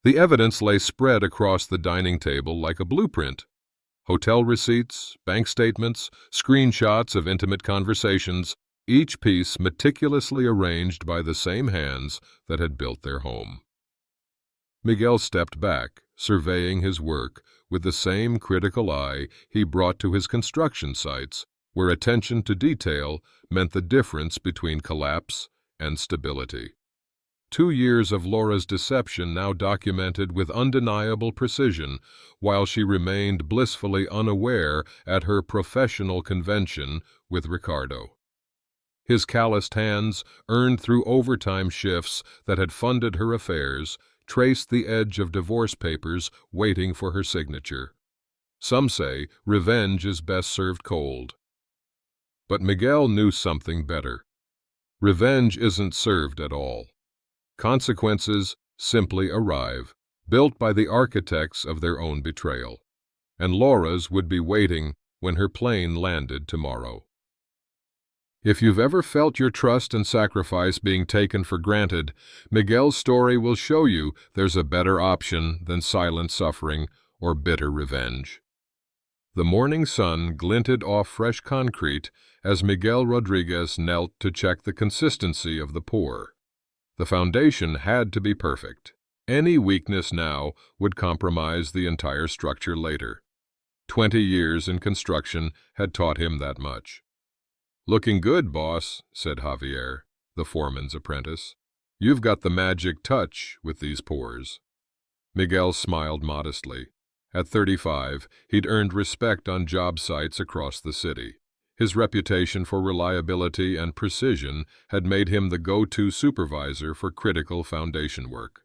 The evidence lay spread across the dining table like a blueprint. Hotel receipts, bank statements, screenshots of intimate conversations, each piece meticulously arranged by the same hands that had built their home. Miguel stepped back, surveying his work with the same critical eye he brought to his construction sites, where attention to detail meant the difference between collapse and stability. 2 years of Laura's deception now documented with undeniable precision, while she remained blissfully unaware at her professional convention with Ricardo. His calloused hands, earned through overtime shifts that had funded her affairs, traced the edge of divorce papers waiting for her signature. Some say revenge is best served cold. But Miguel knew something better. Revenge isn't served at all. Consequences simply arrive, built by the architects of their own betrayal. And Laura's would be waiting when her plane landed tomorrow. If you've ever felt your trust and sacrifice being taken for granted, Miguel's story will show you there's a better option than silent suffering or bitter revenge. The morning sun glinted off fresh concrete as Miguel Rodriguez knelt to check the consistency of the pour. The foundation had to be perfect. Any weakness now would compromise the entire structure later. 20 years in construction had taught him that much. "Looking good, boss," said Javier, the foreman's apprentice. "You've got the magic touch with these pours." Miguel smiled modestly. At 35, he'd earned respect on job sites across the city. His reputation for reliability and precision had made him the go-to supervisor for critical foundation work.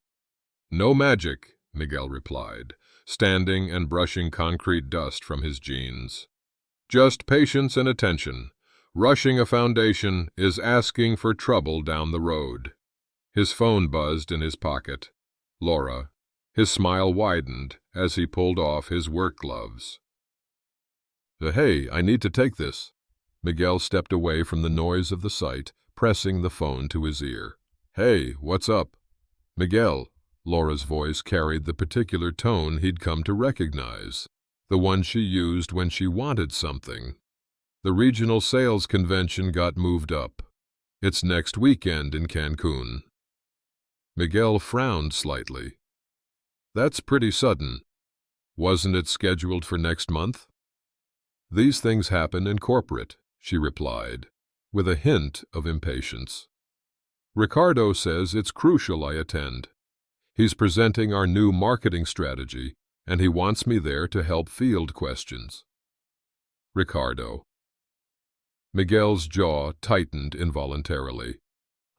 "No magic," Miguel replied, standing and brushing concrete dust from his jeans. "Just patience and attention. Rushing a foundation is asking for trouble down the road." His phone buzzed in his pocket. Laura. His smile widened as he pulled off his work gloves. "Hey, I need to take this." Miguel stepped away from the noise of the site, pressing the phone to his ear. "Hey, what's up?" "Miguel." Laura's voice carried the particular tone he'd come to recognize, the one she used when she wanted something. "The regional sales convention got moved up. It's next weekend in Cancun." Miguel frowned slightly. "That's pretty sudden. Wasn't it scheduled for next month?" "These things happen in corporate," she replied, with a hint of impatience. "Ricardo says it's crucial I attend. He's presenting our new marketing strategy, and he wants me there to help field questions." Ricardo. Miguel's jaw tightened involuntarily.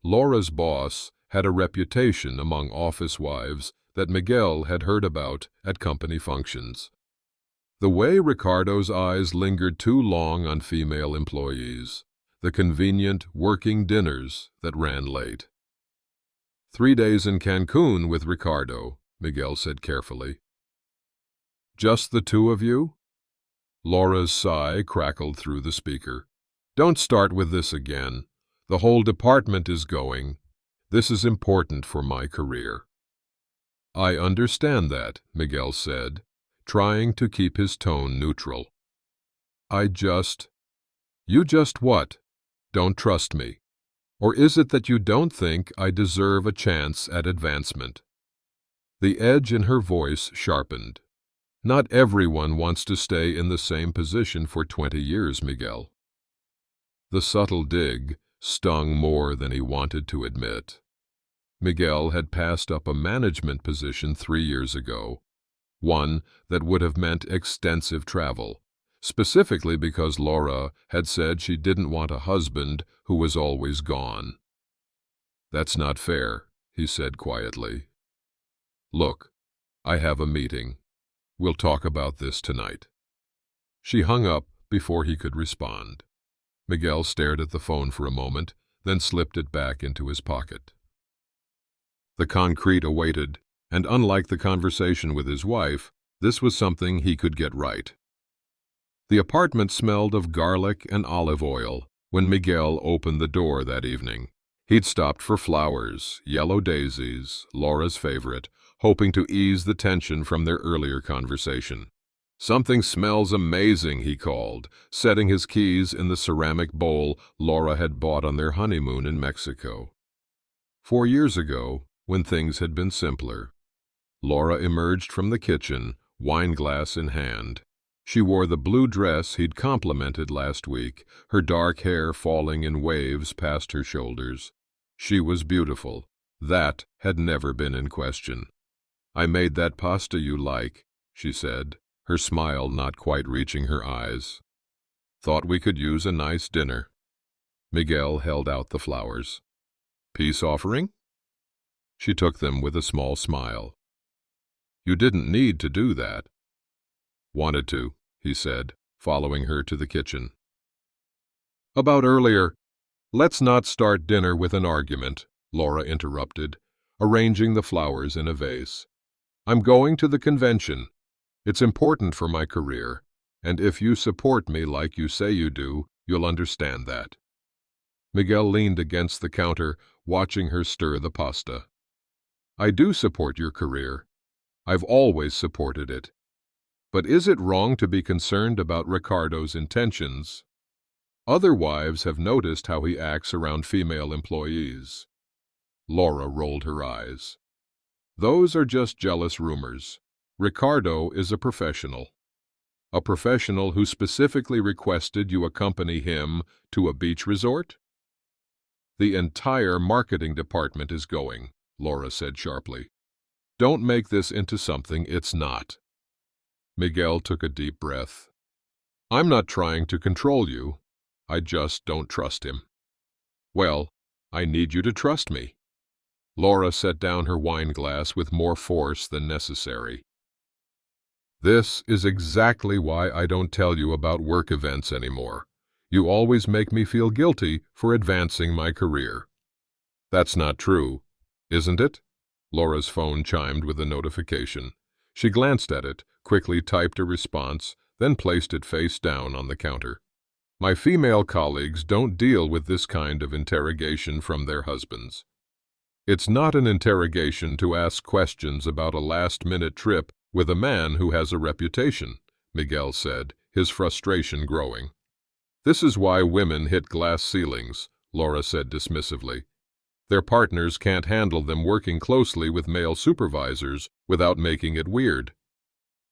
Laura's boss had a reputation among office wives that Miguel had heard about at company functions. The way Ricardo's eyes lingered too long on female employees, the convenient working dinners that ran late. 3 days in Cancun with Ricardo, Miguel said carefully. "Just the two of you?" Laura's sigh crackled through the speaker. "Don't start with this again. The whole department is going. This is important for my career." "I understand that," Miguel said, trying to keep his tone neutral. "You just what? Don't trust me? Or is it that you don't think I deserve a chance at advancement?" The edge in her voice sharpened. "Not everyone wants to stay in the same position for 20 years, Miguel." The subtle dig stung more than he wanted to admit. Miguel had passed up a management position 3 years ago, one that would have meant extensive travel, specifically because Laura had said she didn't want a husband who was always gone. "That's not fair," he said quietly. "Look, I have a meeting. We'll talk about this tonight." She hung up before he could respond. Miguel stared at the phone for a moment, then slipped it back into his pocket. The concrete awaited, and unlike the conversation with his wife, this was something he could get right. The apartment smelled of garlic and olive oil when Miguel opened the door that evening. He'd stopped for flowers, yellow daisies, Laura's favorite, hoping to ease the tension from their earlier conversation. "Something smells amazing," he called, setting his keys in the ceramic bowl Laura had bought on their honeymoon in Mexico. 4 years ago, when things had been simpler, Laura emerged from the kitchen, wineglass in hand. She wore the blue dress he'd complimented last week, her dark hair falling in waves past her shoulders. She was beautiful. That had never been in question. "I made that pasta you like," she said, her smile not quite reaching her eyes. "Thought we could use a nice dinner." Miguel held out the flowers. "Peace offering?" She took them with a small smile. "You didn't need to do that." "Wanted to," he said, following her to the kitchen. "About earlier, let's not start dinner with an argument," Laura interrupted, arranging the flowers in a vase. "I'm going to the convention. It's important for my career, and if you support me like you say you do, you'll understand that." Miguel leaned against the counter, watching her stir the pasta. "I do support your career. I've always supported it. But is it wrong to be concerned about Ricardo's intentions? Other wives have noticed how he acts around female employees." Laura rolled her eyes. "Those are just jealous rumors. Ricardo is a professional who specifically requested you accompany him to a beach resort?" "The entire marketing department is going," Laura said sharply. "Don't make this into something it's not." Miguel took a deep breath. "I'm not trying to control you. I just don't trust him." "Well, I need you to trust me." Laura set down her wineglass with more force than necessary. "This is exactly why I don't tell you about work events anymore. You always make me feel guilty for advancing my career." "That's not true, isn't it?" Laura's phone chimed with a notification. She glanced at it, quickly typed a response, then placed it face down on the counter. "My female colleagues don't deal with this kind of interrogation from their husbands." "It's not an interrogation to ask questions about a last-minute trip with a man who has a reputation," Miguel said, his frustration growing. "This is why women hit glass ceilings," Laura said dismissively. "Their partners can't handle them working closely with male supervisors without making it weird."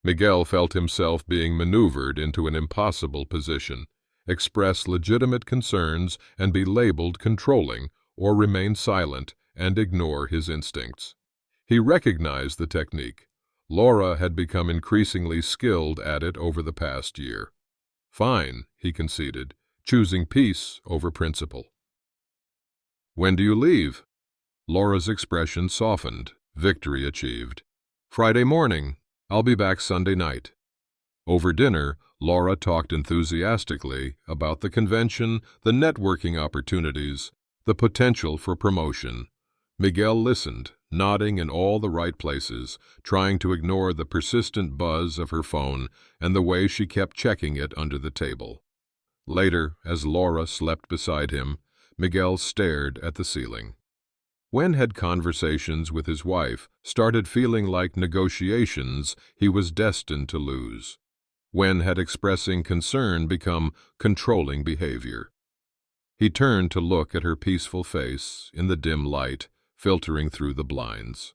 Miguel felt himself being maneuvered into an impossible position: express legitimate concerns and be labeled controlling, or remain silent and ignore his instincts. He recognized the technique. Laura had become increasingly skilled at it over the past year. "Fine," he conceded, choosing peace over principle. "When do you leave?" Laura's expression softened, victory achieved. "Friday morning. I'll be back Sunday night." Over dinner, Laura talked enthusiastically about the convention, the networking opportunities, the potential for promotion. Miguel listened, nodding in all the right places, trying to ignore the persistent buzz of her phone and the way she kept checking it under the table. Later, as Laura slept beside him, Miguel stared at the ceiling. When had conversations with his wife started feeling like negotiations he was destined to lose? When had expressing concern become controlling behavior? He turned to look at her peaceful face in the dim light filtering through the blinds.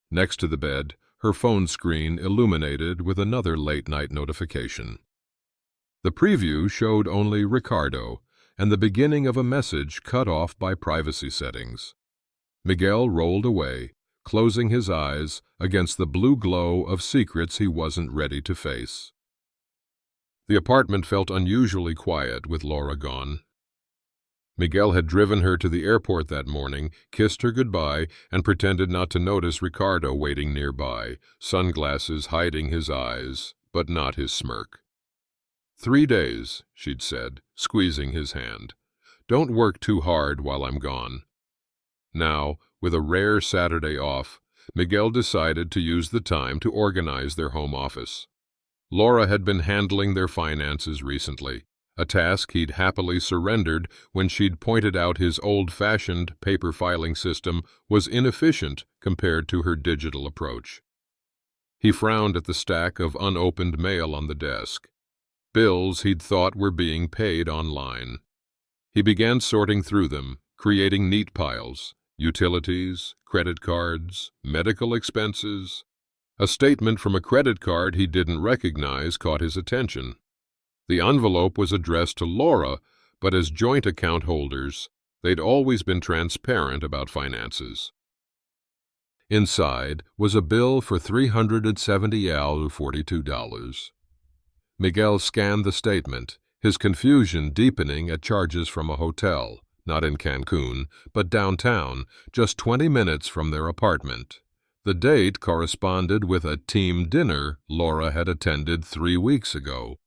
Next to the bed, her phone screen illuminated with another late-night notification. The preview showed only Ricardo and the beginning of a message cut off by privacy settings. Miguel rolled away, closing his eyes against the blue glow of secrets he wasn't ready to face. The apartment felt unusually quiet with Laura gone. Miguel had driven her to the airport that morning, kissed her goodbye, and pretended not to notice Ricardo waiting nearby, sunglasses hiding his eyes, but not his smirk. 3 days, she'd said, squeezing his hand. Don't work too hard while I'm gone. Now, with a rare Saturday off, Miguel decided to use the time to organize their home office. Laura had been handling their finances recently, a task he'd happily surrendered when she'd pointed out his old-fashioned paper filing system was inefficient compared to her digital approach. He frowned at the stack of unopened mail on the desk, bills he'd thought were being paid online. He began sorting through them, creating neat piles: utilities, credit cards, medical expenses. A statement from a credit card he didn't recognize caught his attention. The envelope was addressed to Laura, but as joint account holders, they'd always been transparent about finances. Inside was a bill for $370.42. Miguel scanned the statement, his confusion deepening at charges from a hotel, not in Cancun, but downtown, just 20 minutes from their apartment. The date corresponded with a team dinner Laura had attended 3 weeks ago,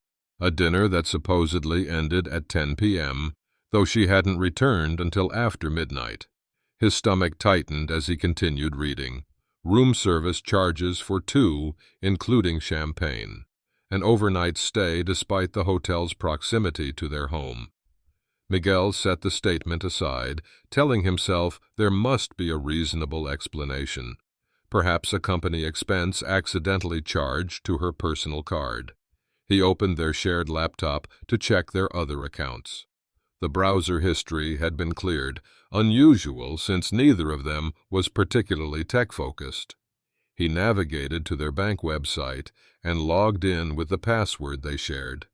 a dinner that supposedly ended at 10 p.m., though she hadn't returned until after midnight. His stomach tightened as he continued reading. Room service charges for 2, including champagne. An overnight stay despite the hotel's proximity to their home. Miguel set the statement aside, telling himself there must be a reasonable explanation. Perhaps a company expense accidentally charged to her personal card. He opened their shared laptop to check their other accounts. The browser history had been cleared, unusual since neither of them was particularly tech-focused. He navigated to their bank website and logged in with the password they shared.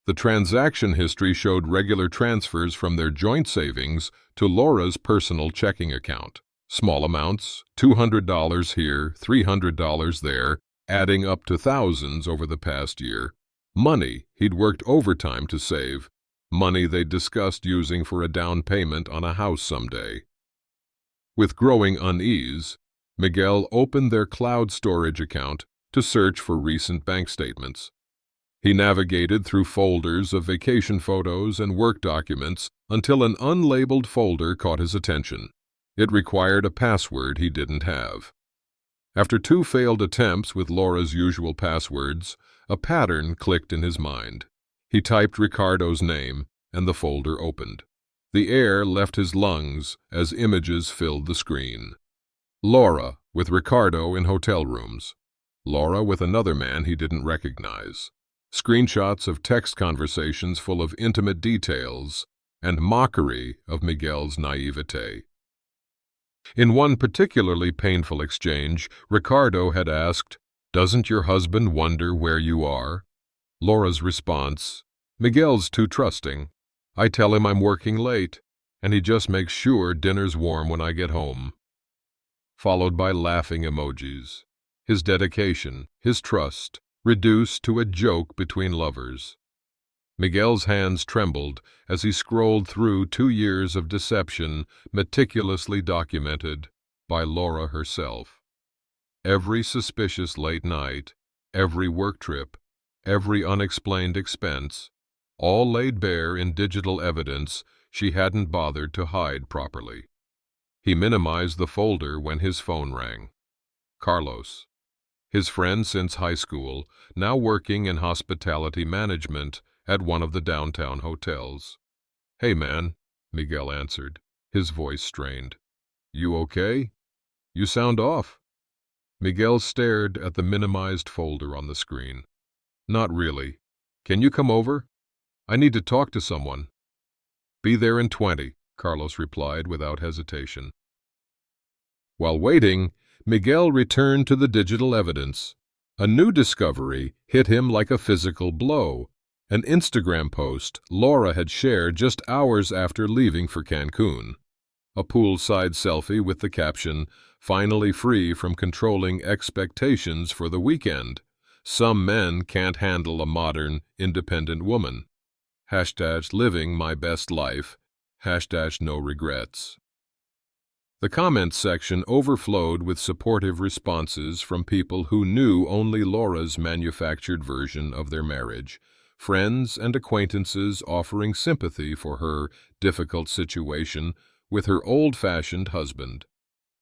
The transaction history showed regular transfers from their joint savings to Laura's personal checking account. Small amounts, $200 here, $300 there, adding up to thousands over the past year. Money he'd worked overtime to save. Money they'd discussed using for a down payment on a house someday. With growing unease, Miguel opened their cloud storage account to search for recent bank statements. He navigated through folders of vacation photos and work documents until an unlabeled folder caught his attention. It required a password he didn't have. After 2 failed attempts with Laura's usual passwords, a pattern clicked in his mind. He typed Ricardo's name, and the folder opened. The air left his lungs as images filled the screen. Laura with Ricardo in hotel rooms. Laura with another man he didn't recognize. Screenshots of text conversations full of intimate details and mockery of Miguel's naivete. In one particularly painful exchange, Ricardo had asked, "Doesn't your husband wonder where you are?" Laura's response, "Miguel's too trusting. I tell him I'm working late, and he just makes sure dinner's warm when I get home." Followed by laughing emojis. His dedication, his trust, reduced to a joke between lovers. Miguel's hands trembled as he scrolled through 2 years of deception meticulously documented by Laura herself. Every suspicious late night, every work trip, every unexplained expense, all laid bare in digital evidence she hadn't bothered to hide properly. He minimized the folder when his phone rang. Carlos, his friend since high school, now working in hospitality management at one of the downtown hotels. "Hey, man," Miguel answered, his voice strained. "You okay? You sound off." Miguel stared at the minimized folder on the screen. "Not really. Can you come over? I need to talk to someone." "Be there in 20, Carlos replied without hesitation. While waiting, Miguel returned to the digital evidence. A new discovery hit him like a physical blow. An Instagram post Laura had shared just hours after leaving for Cancun. A poolside selfie with the caption, "Finally free from controlling expectations for the weekend. Some men can't handle a modern, independent woman. #living my best life. #no regrets." The comments section overflowed with supportive responses from people who knew only Laura's manufactured version of their marriage. Friends and acquaintances offering sympathy for her difficult situation with her old-fashioned husband.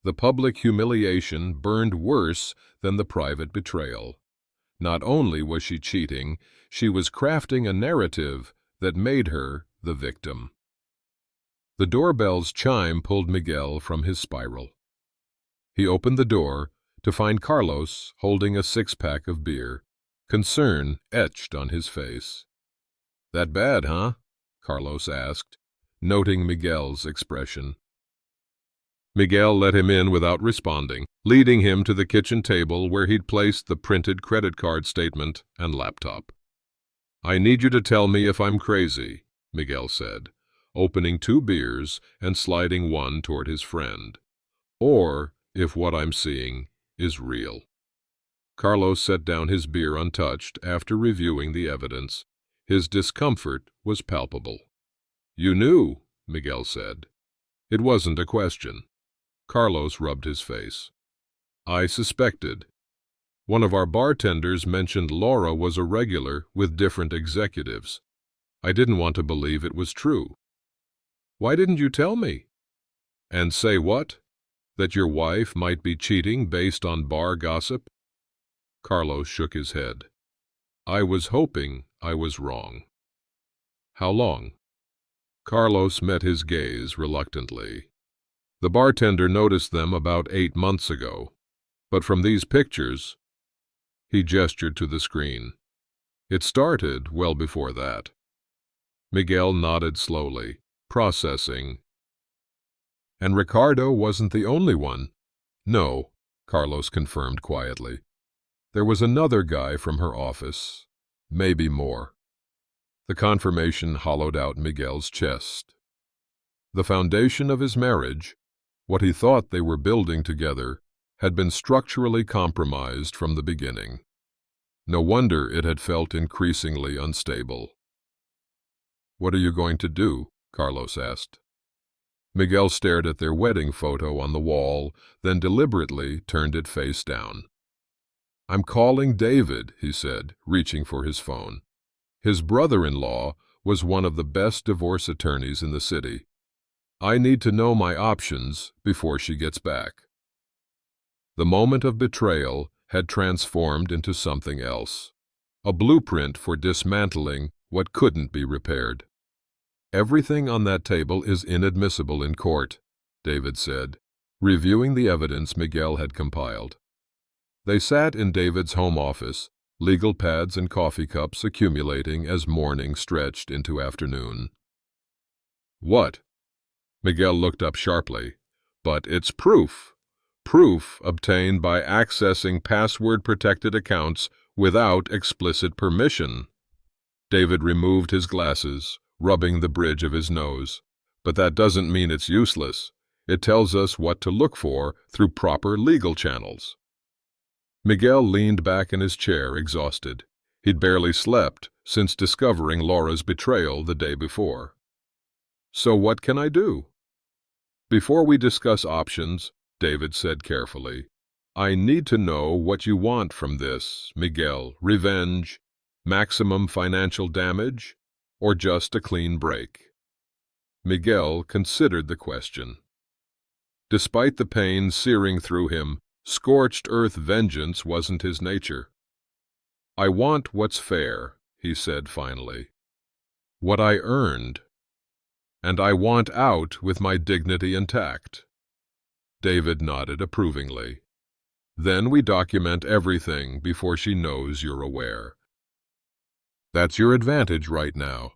The public humiliation burned worse than the private betrayal. Not only was she cheating, she was crafting a narrative that made her the victim. The doorbell's chime pulled Miguel from his spiral. He opened the door to find Carlos holding a six-pack of beer, concern etched on his face. "That bad, huh?" Carlos asked, noting Miguel's expression. Miguel let him in without responding, leading him to the kitchen table where he'd placed the printed credit card statement and laptop. "I need you to tell me if I'm crazy," Miguel said, opening two beers and sliding one toward his friend, "or if what I'm seeing is real." Carlos set down his beer untouched after reviewing the evidence. His discomfort was palpable. "You knew," Miguel said. "It wasn't a question." Carlos rubbed his face. "I suspected. One of our bartenders mentioned Laura was a regular with different executives. I didn't want to believe it was true." "Why didn't you tell me?" "And say what? That your wife might be cheating based on bar gossip?" Carlos shook his head. "I was hoping I was wrong." "How long?" Carlos met his gaze reluctantly. "The bartender noticed them about 8 months ago. But from these pictures—" He gestured to the screen. "It started well before that." Miguel nodded slowly, processing. "And Ricardo wasn't the only one." "No," Carlos confirmed quietly. "There was another guy from her office. Maybe more." The confirmation hollowed out Miguel's chest. The foundation of his marriage, what he thought they were building together, had been structurally compromised from the beginning. No wonder it had felt increasingly unstable. "What are you going to do?" Carlos asked. Miguel stared at their wedding photo on the wall, then deliberately turned it face down. "I'm calling David," he said, reaching for his phone. His brother-in-law was one of the best divorce attorneys in the city. "I need to know my options before she gets back." The moment of betrayal had transformed into something else, a blueprint for dismantling what couldn't be repaired. "Everything on that table is inadmissible in court," David said, reviewing the evidence Miguel had compiled. They sat in David's home office, legal pads and coffee cups accumulating as morning stretched into afternoon. "What?" Miguel looked up sharply. "But it's proof. Proof obtained by accessing password-protected accounts without explicit permission." David removed his glasses, rubbing the bridge of his nose. "But that doesn't mean it's useless. It tells us what to look for through proper legal channels." Miguel leaned back in his chair, exhausted. He'd barely slept since discovering Laura's betrayal the day before. "So what can I do?" "Before we discuss options," David said carefully, "I need to know what you want from this, Miguel. Revenge, maximum financial damage, or just a clean break?" Miguel considered the question. Despite the pain searing through him, scorched earth vengeance wasn't his nature. "I want what's fair," he said finally. "What I earned. And I want out with my dignity intact." David nodded approvingly. "Then we document everything before she knows you're aware. That's your advantage right now."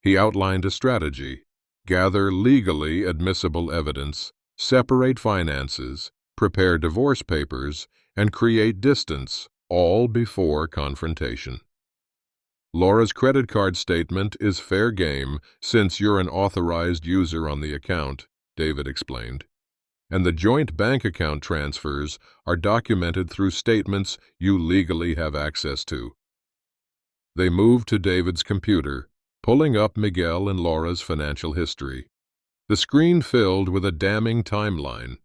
He outlined a strategy: gather legally admissible evidence, separate finances, prepare divorce papers, and create distance, all before confrontation. "Laura's credit card statement is fair game since you're an authorized user on the account," David explained. "And the joint bank account transfers are documented through statements you legally have access to." They moved to David's computer, pulling up Miguel and Laura's financial history. The screen filled with a damning timeline: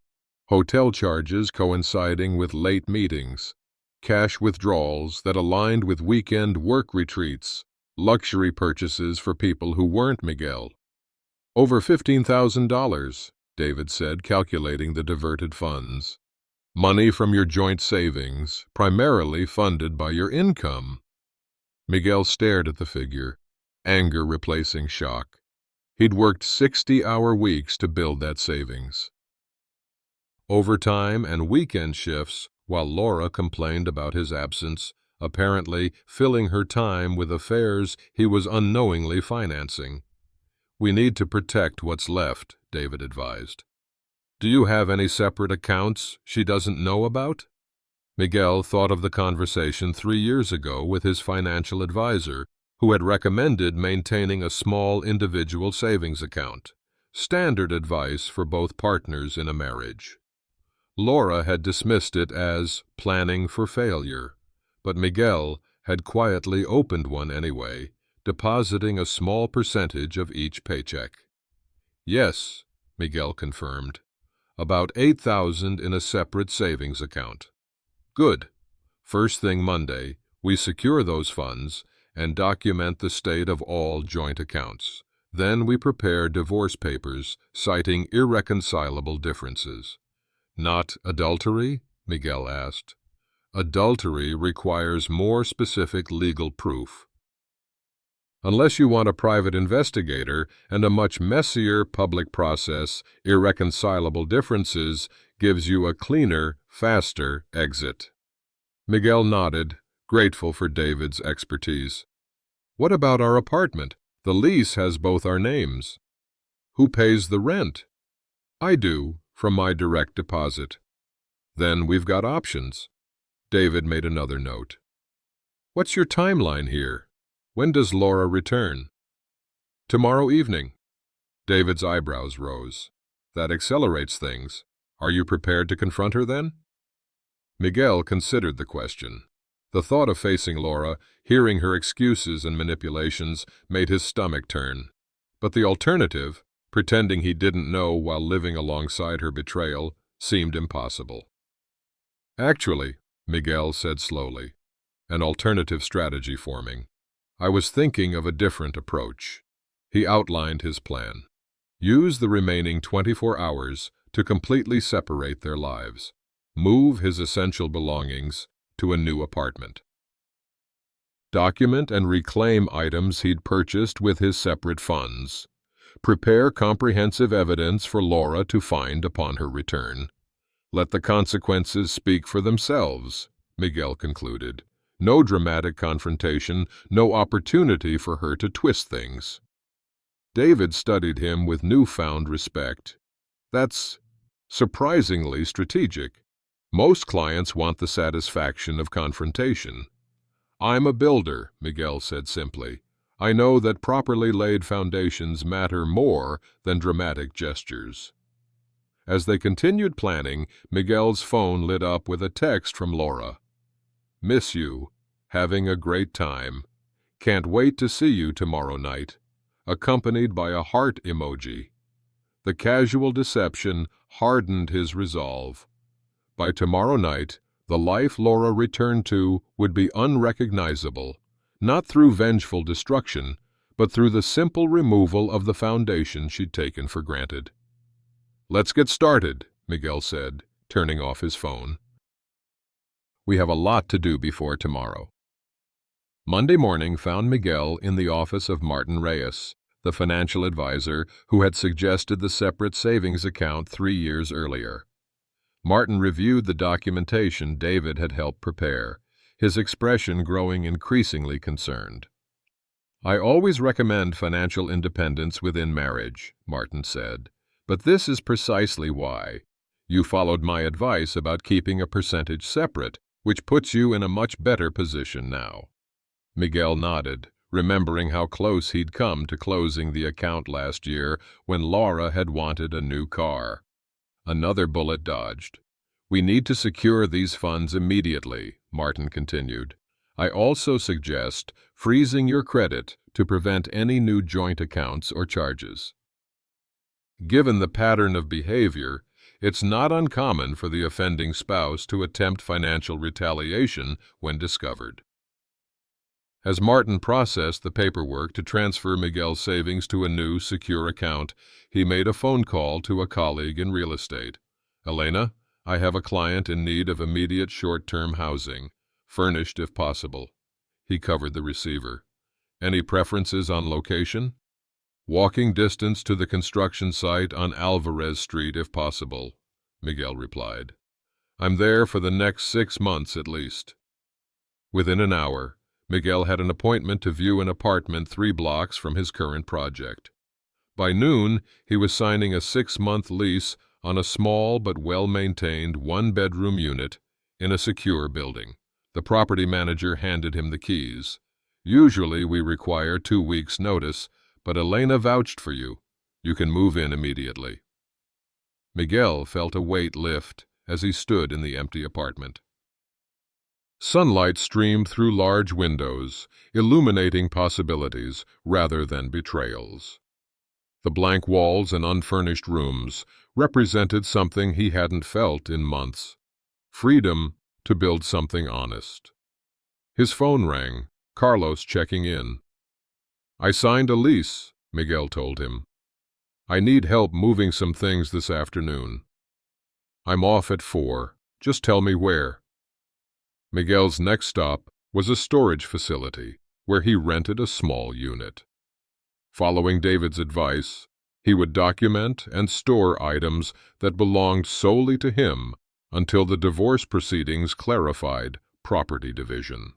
hotel charges coinciding with late meetings, cash withdrawals that aligned with weekend work retreats, luxury purchases for people who weren't Miguel. "Over $15,000, David said, calculating the diverted funds. Money from your joint savings, primarily funded by your income. Miguel stared at the figure, anger replacing shock. He'd worked 60-hour weeks to build that savings. Overtime and weekend shifts, while Laura complained about his absence, apparently filling her time with affairs he was unknowingly financing. "We need to protect what's left," David advised. "Do you have any separate accounts she doesn't know about?" Miguel thought of the conversation 3 years ago with his financial advisor, who had recommended maintaining a small individual savings account, standard advice for both partners in a marriage. Laura had dismissed it as planning for failure, but Miguel had quietly opened one anyway, depositing a small percentage of each paycheck. "Yes," Miguel confirmed, "about 8,000 in a separate savings account." "Good. First thing Monday, we secure those funds and document the state of all joint accounts. Then we prepare divorce papers citing irreconcilable differences." "Not adultery?" Miguel asked. "Adultery requires more specific legal proof. Unless you want a private investigator and a much messier public process, irreconcilable differences gives you a cleaner, faster exit." Miguel nodded, grateful for David's expertise. "What about our apartment? The lease has both our names." "Who pays the rent?" "I do, from my direct deposit." "Then we've got options." David made another note. "What's your timeline here? When does Laura return?" "Tomorrow evening." David's eyebrows rose. "That accelerates things. Are you prepared to confront her then?" Miguel considered the question. The thought of facing Laura, hearing her excuses and manipulations, made his stomach turn. But the alternative, pretending he didn't know while living alongside her betrayal, seemed impossible. "Actually," Miguel said slowly, "an alternative strategy forming. I was thinking of a different approach." He outlined his plan. Use the remaining 24 hours to completely separate their lives. Move his essential belongings to a new apartment. Document and reclaim items he'd purchased with his separate funds. Prepare comprehensive evidence for Laura to find upon her return. Let the consequences speak for themselves, Miguel concluded. No dramatic confrontation, no opportunity for her to twist things. David studied him with newfound respect. "That's surprisingly strategic. Most clients want the satisfaction of confrontation." "I'm a builder," Miguel said simply. "I know that properly laid foundations matter more than dramatic gestures." As they continued planning, Miguel's phone lit up with a text from Laura. "Miss you. Having a great time. Can't wait to see you tomorrow night," accompanied by a heart emoji. The casual deception hardened his resolve. By tomorrow night, the life Laura returned to would be unrecognizable, not through vengeful destruction, but through the simple removal of the foundation she'd taken for granted. "Let's get started," Miguel said, turning off his phone. "We have a lot to do before tomorrow." Monday morning found Miguel in the office of Martin Reyes, the financial advisor who had suggested the separate savings account 3 years earlier. Martin reviewed the documentation David had helped prepare, his expression growing increasingly concerned. "I always recommend financial independence within marriage," Martin said, "but this is precisely why. You followed my advice about keeping a percentage separate, which puts you in a much better position now." Miguel nodded, remembering how close he'd come to closing the account last year when Laura had wanted a new car. Another bullet dodged. "We need to secure these funds immediately," Martin continued. "I also suggest freezing your credit to prevent any new joint accounts or charges." Given the pattern of behavior, it's not uncommon for the offending spouse to attempt financial retaliation when discovered. As Martin processed the paperwork to transfer Miguel's savings to a new, secure account, he made a phone call to a colleague in real estate. "Elena, I have a client in need of immediate short-term housing, furnished if possible. He covered the receiver. Any preferences on location? Walking distance to the construction site on Alvarez Street if possible, Miguel replied. I'm there for the next 6 months at least. Within an hour, Miguel had an appointment to view an apartment 3 blocks from his current project. By noon, he was signing a 6-month lease on a small but well-maintained 1-bedroom unit in a secure building. The property manager handed him the keys. Usually we require 2 weeks' notice, but Elena vouched for you. You can move in immediately. Miguel felt a weight lift as he stood in the empty apartment. Sunlight streamed through large windows, illuminating possibilities rather than betrayals. The blank walls and unfurnished rooms represented something he hadn't felt in months. Freedom to build something honest. His phone rang, Carlos checking in. I signed a lease, Miguel told him. I need help moving some things this afternoon. I'm off at 4. Just tell me where. Miguel's next stop was a storage facility where he rented a small unit. Following David's advice, he would document and store items that belonged solely to him until the divorce proceedings clarified property division.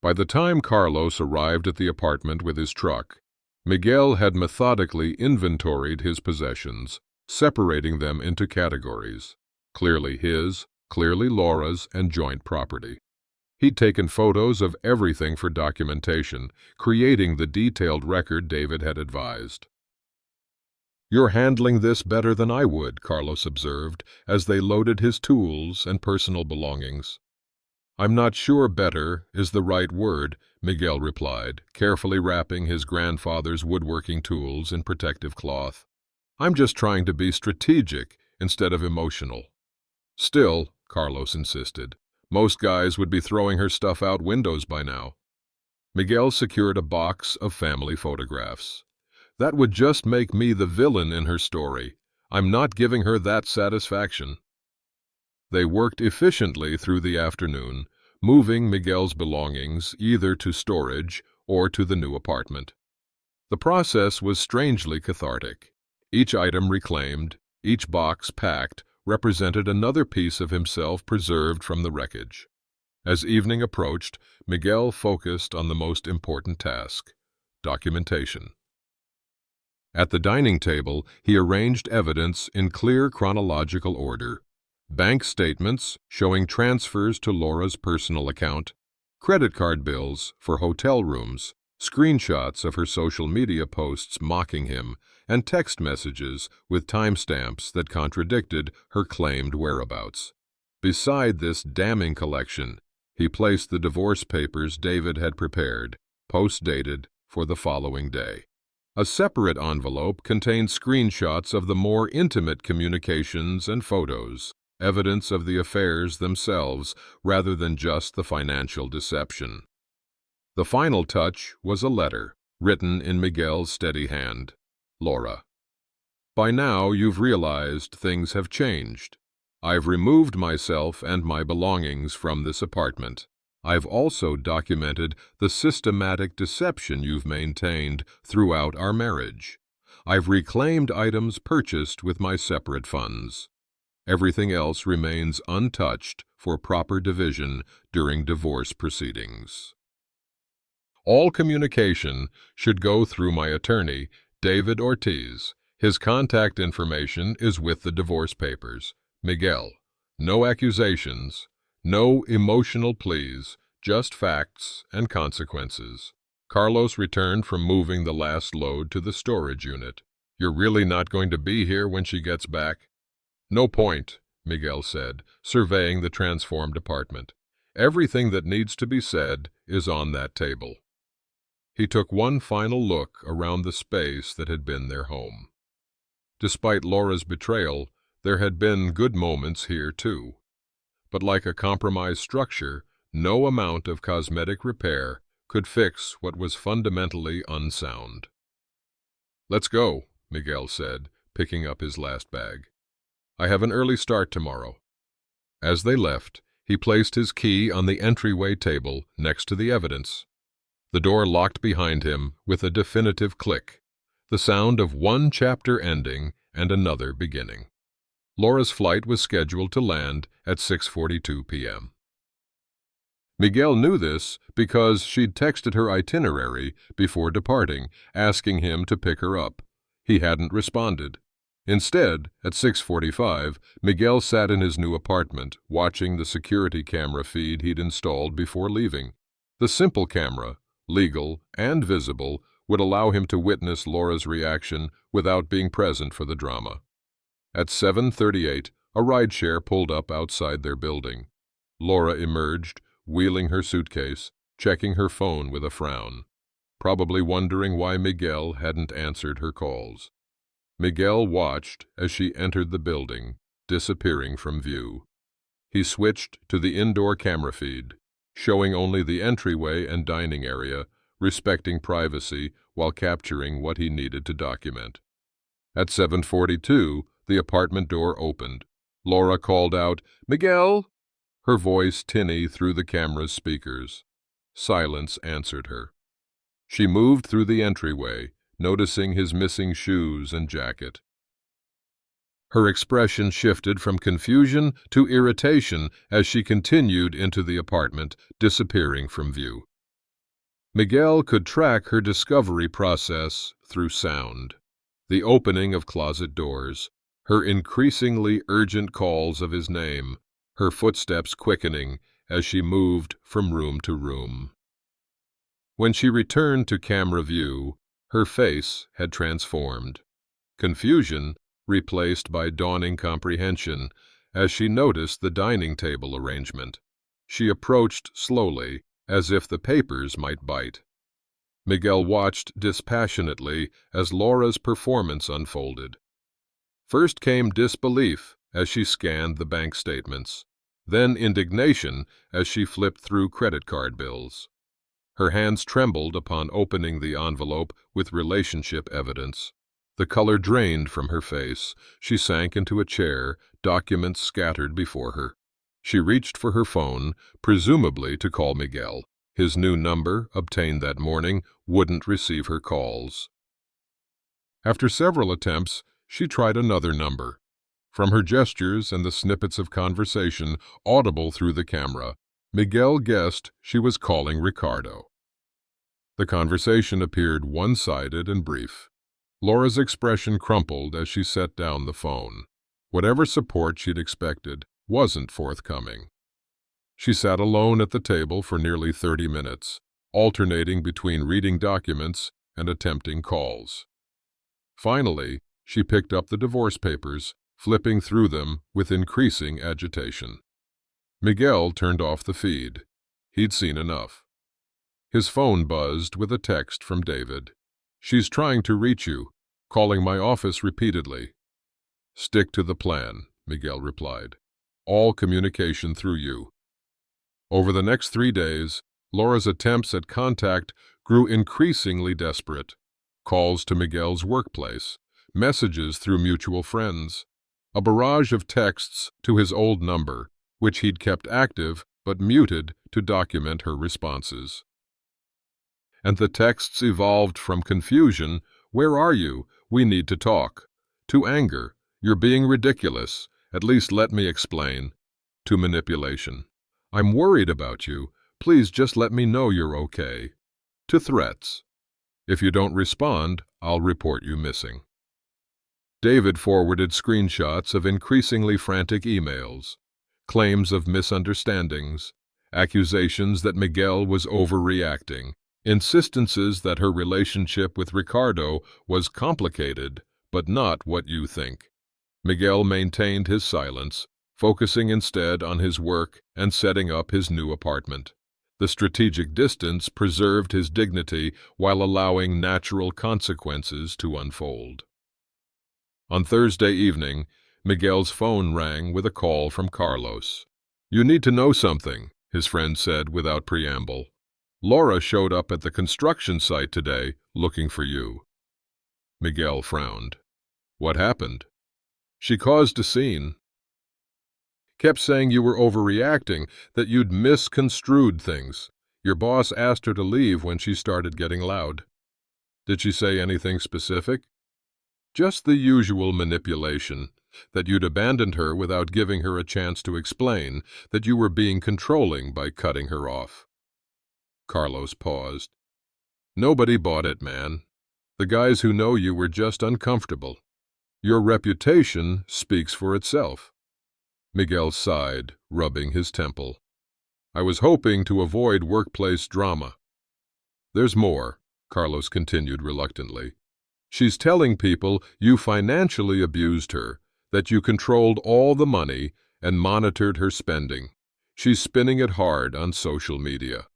By the time Carlos arrived at the apartment with his truck, Miguel had methodically inventoried his possessions, separating them into categories, clearly his, clearly Laura's, and joint property. He'd taken photos of everything for documentation, creating the detailed record David had advised. You're handling this better than I would, Carlos observed, as they loaded his tools and personal belongings. I'm not sure better is the right word, Miguel replied, carefully wrapping his grandfather's woodworking tools in protective cloth. I'm just trying to be strategic instead of emotional. Still, Carlos insisted, most guys would be throwing her stuff out windows by now. Miguel secured a box of family photographs. That would just make me the villain in her story. I'm not giving her that satisfaction. They worked efficiently through the afternoon, moving Miguel's belongings either to storage or to the new apartment. The process was strangely cathartic. Each item reclaimed, each box packed, represented another piece of himself preserved from the wreckage. As evening approached, Miguel focused on the most important task: documentation. At the dining table, he arranged evidence in clear chronological order. Bank statements showing transfers to Laura's personal account, credit card bills for hotel rooms, screenshots of her social media posts mocking him, and text messages with timestamps that contradicted her claimed whereabouts. Beside this damning collection, he placed the divorce papers David had prepared, post-dated for the following day. A separate envelope contained screenshots of the more intimate communications and photos, evidence of the affairs themselves rather than just the financial deception. The final touch was a letter, written in Miguel's steady hand. Laura. By now you've realized things have changed. I've removed myself and my belongings from this apartment. I've also documented the systematic deception you've maintained throughout our marriage. I've reclaimed items purchased with my separate funds. Everything else remains untouched for proper division during divorce proceedings. All communication should go through my attorney, David Ortiz. His contact information is with the divorce papers. Miguel. No accusations, no emotional pleas, just facts and consequences. Carlos returned from moving the last load to the storage unit. You're really not going to be here when she gets back? No point, Miguel said, surveying the transformed apartment. Everything that needs to be said is on that table. He took one final look around the space that had been their home. Despite Laura's betrayal, there had been good moments here too. But like a compromised structure, no amount of cosmetic repair could fix what was fundamentally unsound. Let's go, Miguel said, picking up his last bag. I have an early start tomorrow." As they left, he placed his key on the entryway table next to the evidence. The door locked behind him with a definitive click, the sound of one chapter ending and another beginning. Laura's flight was scheduled to land at 6:42 p.m. Miguel knew this because she'd texted her itinerary before departing, asking him to pick her up. He hadn't responded. Instead, at 6:45, Miguel sat in his new apartment, watching the security camera feed he'd installed before leaving. The simple camera, legal and visible, would allow him to witness Laura's reaction without being present for the drama. At 7:38, a rideshare pulled up outside their building. Laura emerged, wheeling her suitcase, checking her phone with a frown, probably wondering why Miguel hadn't answered her calls. Miguel watched as she entered the building, disappearing from view. He switched to the indoor camera feed, showing only the entryway and dining area, respecting privacy while capturing what he needed to document. At 7:42, the apartment door opened. Laura called out, "Miguel!" her voice tinny through the camera's speakers. Silence answered her. She moved through the entryway, noticing his missing shoes and jacket. Her expression shifted from confusion to irritation as she continued into the apartment, disappearing from view. Miguel could track her discovery process through sound. The opening of closet doors, her increasingly urgent calls of his name, her footsteps quickening as she moved from room to room. When she returned to camera view, her face had transformed. Confusion replaced by dawning comprehension as she noticed the dining table arrangement. She approached slowly, as if the papers might bite. Miguel watched dispassionately as Laura's performance unfolded. First came disbelief as she scanned the bank statements, then indignation as she flipped through credit card bills. Her hands trembled upon opening the envelope with relationship evidence. The color drained from her face. She sank into a chair, documents scattered before her. She reached for her phone, presumably to call Miguel. His new number, obtained that morning, wouldn't receive her calls. After several attempts, she tried another number. From her gestures and the snippets of conversation audible through the camera, Miguel guessed she was calling Ricardo. The conversation appeared one-sided and brief. Laura's expression crumpled as she set down the phone. Whatever support she'd expected wasn't forthcoming. She sat alone at the table for nearly 30 minutes, alternating between reading documents and attempting calls. Finally, she picked up the divorce papers, flipping through them with increasing agitation. Miguel turned off the feed. He'd seen enough. His phone buzzed with a text from David. "She's trying to reach you, calling my office repeatedly." "Stick to the plan," Miguel replied. "All communication through you." Over the next 3 days, Laura's attempts at contact grew increasingly desperate. Calls to Miguel's workplace, messages through mutual friends, a barrage of texts to his old number, which he'd kept active but muted to document her responses. And the texts evolved from confusion, "Where are you? We need to talk," to anger, "You're being ridiculous. At least let me explain," to manipulation. "I'm worried about you. Please just let me know you're okay," to threats. "If you don't respond, I'll report you missing." David forwarded screenshots of increasingly frantic emails, claims of misunderstandings, accusations that Miguel was overreacting, insistences that her relationship with Ricardo was complicated, but not what you think. Miguel maintained his silence, focusing instead on his work and setting up his new apartment. The strategic distance preserved his dignity while allowing natural consequences to unfold. On Thursday evening, Miguel's phone rang with a call from Carlos. "You need to know something," his friend said without preamble. "Laura showed up at the construction site today looking for you." Miguel frowned. "What happened?" She caused a scene. Kept saying you were overreacting, that you'd misconstrued things. Your boss asked her to leave when she started getting loud. Did she say anything specific? Just the usual manipulation, that you'd abandoned her without giving her a chance to explain, that you were being controlling by cutting her off. Carlos paused. Nobody bought it, man. The guys who know you were just uncomfortable. Your reputation speaks for itself. Miguel sighed, rubbing his temple. I was hoping to avoid workplace drama. There's more, Carlos continued reluctantly. She's telling people you financially abused her, that you controlled all the money and monitored her spending. She's spinning it hard on social media.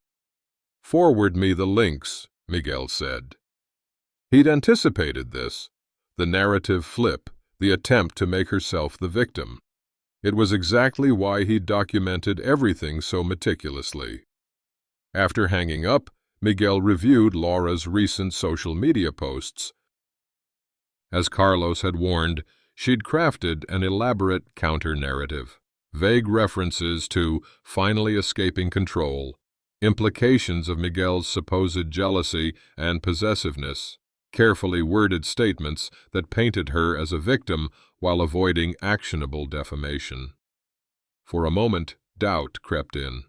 Forward me the links, Miguel said. He'd anticipated this, the narrative flip, the attempt to make herself the victim. It was exactly why he'd documented everything so meticulously. After hanging up, Miguel reviewed Laura's recent social media posts. As Carlos had warned, she'd crafted an elaborate counter-narrative. Vague references to finally escaping control, implications of Miguel's supposed jealousy and possessiveness, carefully worded statements that painted her as a victim while avoiding actionable defamation. For a moment, doubt crept in.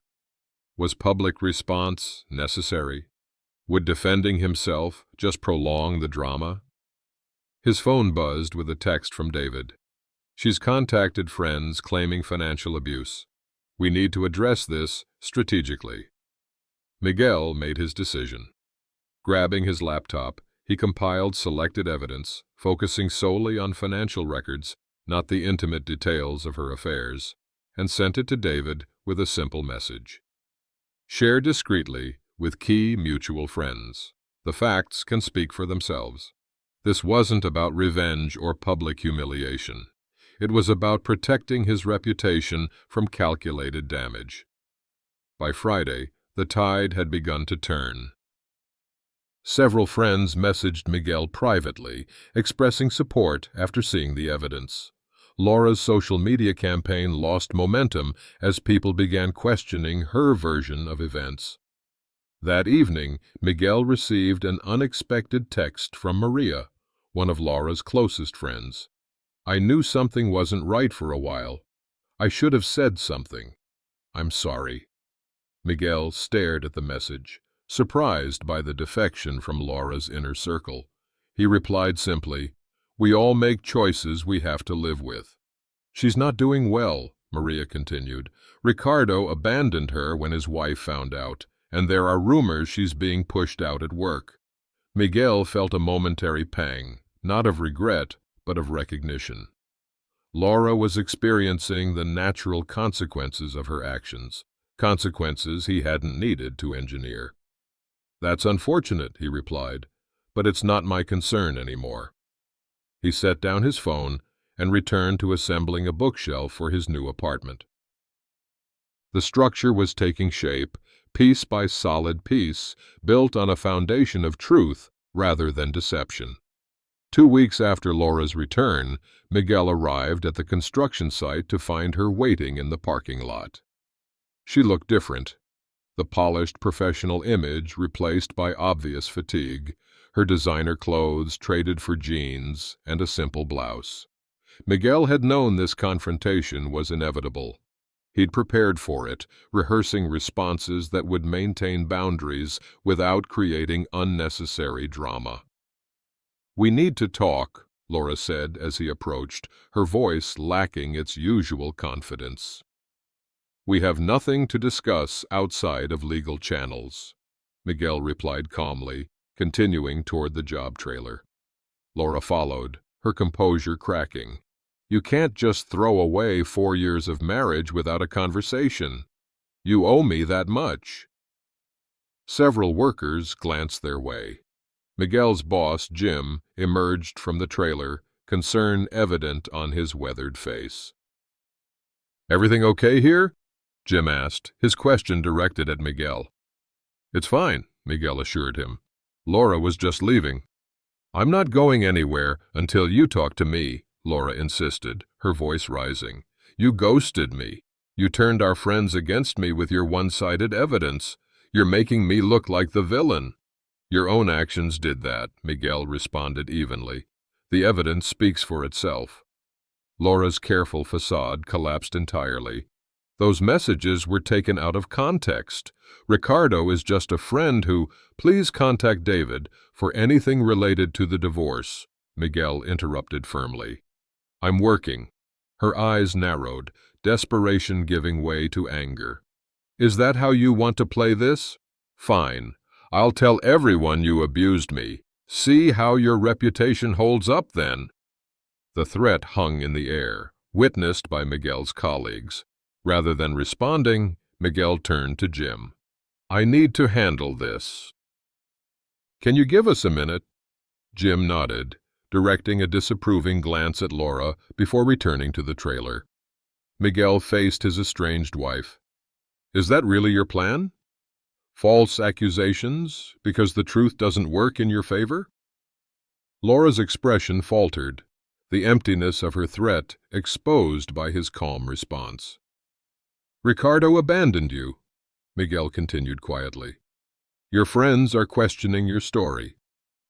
Was public response necessary? Would defending himself just prolong the drama? His phone buzzed with a text from David. She's contacted friends claiming financial abuse. We need to address this strategically. Miguel made his decision. Grabbing his laptop, he compiled selected evidence, focusing solely on financial records, not the intimate details of her affairs, and sent it to David with a simple message. Share discreetly with key mutual friends. The facts can speak for themselves. This wasn't about revenge or public humiliation. It was about protecting his reputation from calculated damage. By Friday, the tide had begun to turn. Several friends messaged Miguel privately, expressing support after seeing the evidence. Laura's social media campaign lost momentum as people began questioning her version of events. That evening, Miguel received an unexpected text from Maria, one of Laura's closest friends. I knew something wasn't right for a while. I should have said something. I'm sorry. Miguel stared at the message, surprised by the defection from Laura's inner circle. He replied simply, We all make choices we have to live with. She's not doing well, Maria continued. Ricardo abandoned her when his wife found out, and there are rumors she's being pushed out at work. Miguel felt a momentary pang, not of regret, but of recognition. Laura was experiencing the natural consequences of her actions, consequences he hadn't needed to engineer. That's unfortunate, he replied, but it's not my concern anymore. He set down his phone and returned to assembling a bookshelf for his new apartment. The structure was taking shape, piece by solid piece, built on a foundation of truth rather than deception. 2 weeks after Laura's return, Miguel arrived at the construction site to find her waiting in the parking lot. She looked different. The polished professional image replaced by obvious fatigue, her designer clothes traded for jeans and a simple blouse. Miguel had known this confrontation was inevitable. He'd prepared for it, rehearsing responses that would maintain boundaries without creating unnecessary drama. We need to talk, Laura said as he approached, her voice lacking its usual confidence. We have nothing to discuss outside of legal channels, Miguel replied calmly, continuing toward the job trailer. Laura followed, her composure cracking. You can't just throw away 4 years of marriage without a conversation. You owe me that much. Several workers glanced their way. Miguel's boss, Jim, emerged from the trailer, concern evident on his weathered face. Everything okay here? Jim asked, his question directed at Miguel. It's fine, Miguel assured him. Laura was just leaving. I'm not going anywhere until you talk to me, Laura insisted, her voice rising. "You ghosted me. You turned our friends against me with your one-sided evidence. You're making me look like the villain." "Your own actions did that," Miguel responded evenly. "The evidence speaks for itself." Laura's careful facade collapsed entirely. "Those messages were taken out of context. Ricardo is just a friend who—" "Please contact David for anything related to the divorce," Miguel interrupted firmly. "I'm working." Her eyes narrowed, desperation giving way to anger. "Is that how you want to play this? Fine. I'll tell everyone you abused me. See how your reputation holds up then." The threat hung in the air, witnessed by Miguel's colleagues. Rather than responding, Miguel turned to Jim. "I need to handle this. Can you give us a minute?" Jim nodded, directing a disapproving glance at Laura before returning to the trailer. Miguel faced his estranged wife. "Is that really your plan? False accusations because the truth doesn't work in your favor?" Laura's expression faltered, the emptiness of her threat exposed by his calm response. "Ricardo abandoned you," Miguel continued quietly. "Your friends are questioning your story.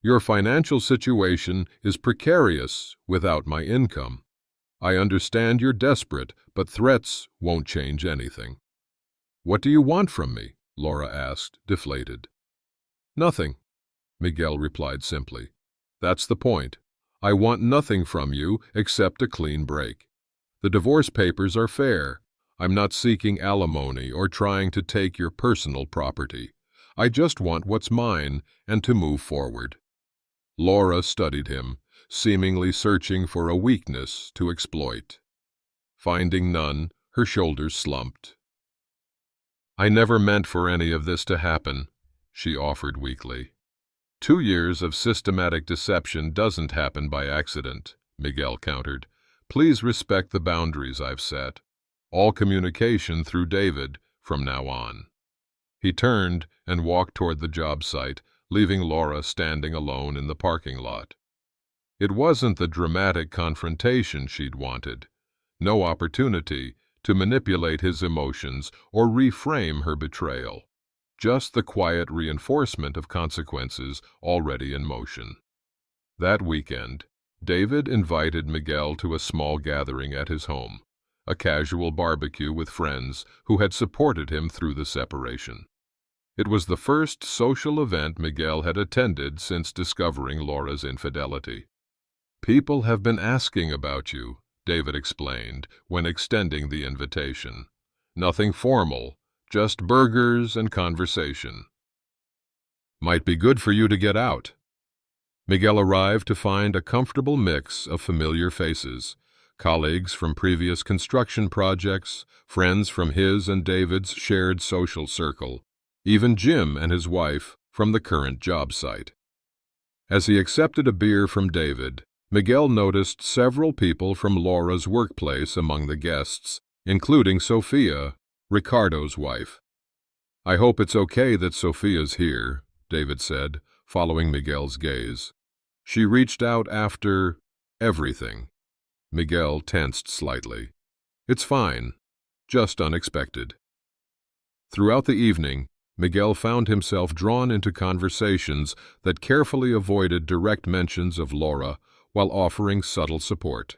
Your financial situation is precarious without my income. I understand you're desperate, but threats won't change anything." "What do you want from me?" Laura asked, deflated. "Nothing," Miguel replied simply. "That's the point. I want nothing from you except a clean break. The divorce papers are fair. I'm not seeking alimony or trying to take your personal property. I just want what's mine and to move forward." Laura studied him, seemingly searching for a weakness to exploit. Finding none, her shoulders slumped. "I never meant for any of this to happen," she offered weakly. 2 years of systematic deception doesn't happen by accident, Miguel countered. "Please respect the boundaries I've set. All communication through David from now on." He turned and walked toward the job site, leaving Laura standing alone in the parking lot. It wasn't the dramatic confrontation she'd wanted. No opportunity to manipulate his emotions or reframe her betrayal. Just the quiet reinforcement of consequences already in motion. That weekend, David invited Miguel to a small gathering at his home, a casual barbecue with friends who had supported him through the separation. It was the first social event Miguel had attended since discovering Laura's infidelity. "People have been asking about you," David explained when extending the invitation. "Nothing formal, just burgers and conversation. Might be good for you to get out." Miguel arrived to find a comfortable mix of familiar faces, colleagues from previous construction projects, friends from his and David's shared social circle, even Jim and his wife from the current job site. As he accepted a beer from David, Miguel noticed several people from Laura's workplace among the guests, including Sophia, Ricardo's wife. "I hope it's okay that Sophia's here," David said, following Miguel's gaze. "She reached out after everything." Miguel tensed slightly. "It's fine, just unexpected." Throughout the evening, Miguel found himself drawn into conversations that carefully avoided direct mentions of Laura while offering subtle support.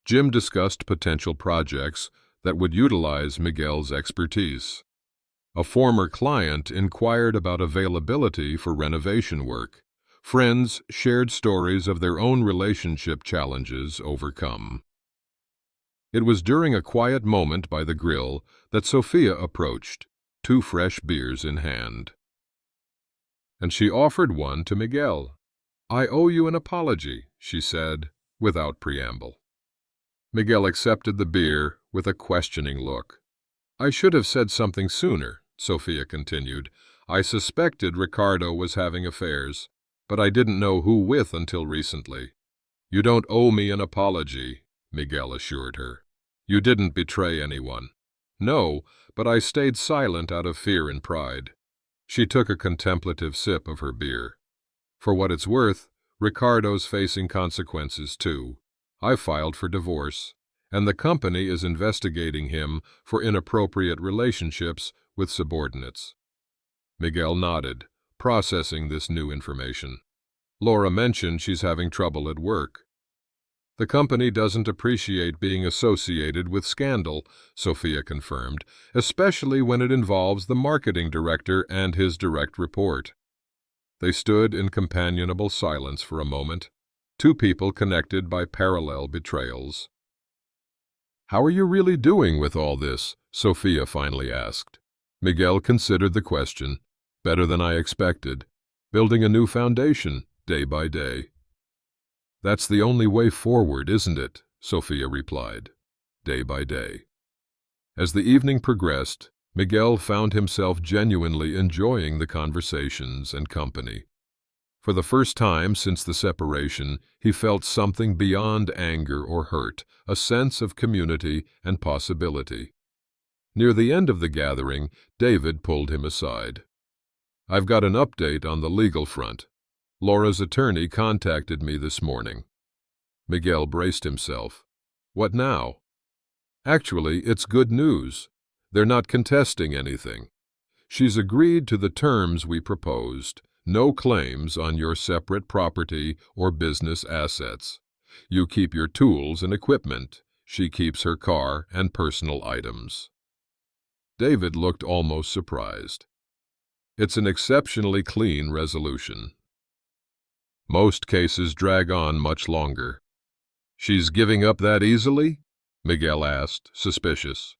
Jim discussed potential projects that would utilize Miguel's expertise. A former client inquired about availability for renovation work. Friends shared stories of their own relationship challenges overcome. It was during a quiet moment by the grill that Sophia approached, 2 fresh beers in hand. And she offered one to Miguel. "I owe you an apology," she said, without preamble. Miguel accepted the beer with a questioning look. "I should have said something sooner," Sophia continued. "I suspected Ricardo was having affairs, but I didn't know who with until recently." "You don't owe me an apology," Miguel assured her. "You didn't betray anyone." "No, but I stayed silent out of fear and pride." She took a contemplative sip of her beer. "For what it's worth, Ricardo's facing consequences too. I filed for divorce, and the company is investigating him for inappropriate relationships with subordinates. Miguel nodded, processing this new information. Laura mentioned she's having trouble at work. The company doesn't appreciate being associated with scandal, Sophia confirmed, especially when it involves the marketing director and his direct report. They stood in companionable silence for a moment, two people connected by parallel betrayals. "How are you really doing with all this?" Sophia finally asked. Miguel considered the question. "Better than I expected. Building a new foundation, day by day." "That's the only way forward, isn't it?" Sophia replied. "Day by day." As the evening progressed, Miguel found himself genuinely enjoying the conversations and company. For the first time since the separation, he felt something beyond anger or hurt, a sense of community and possibility. Near the end of the gathering, David pulled him aside. "I've got an update on the legal front. Laura's attorney contacted me this morning." Miguel braced himself. "What now?" "Actually, it's good news. They're not contesting anything. She's agreed to the terms we proposed. No claims on your separate property or business assets. You keep your tools and equipment. She keeps her car and personal items." David looked almost surprised. "It's an exceptionally clean resolution. Most cases drag on much longer." "She's giving up that easily?" Miguel asked, suspicious.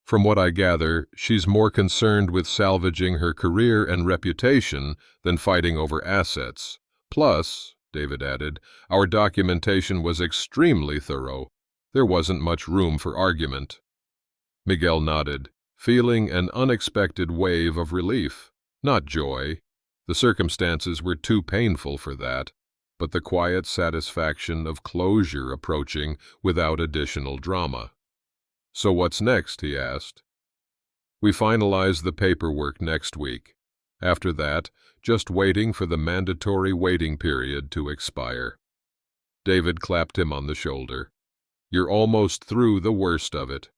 "From what I gather, she's more concerned with salvaging her career and reputation than fighting over assets. Plus," David added, "our documentation was extremely thorough. There wasn't much room for argument." Miguel nodded, feeling an unexpected wave of relief. Not joy. The circumstances were too painful for that, but the quiet satisfaction of closure approaching without additional drama. "So what's next?" he asked. "We finalize the paperwork next week. After that, just waiting for the mandatory waiting period to expire." David clapped him on the shoulder. "You're almost through the worst of it."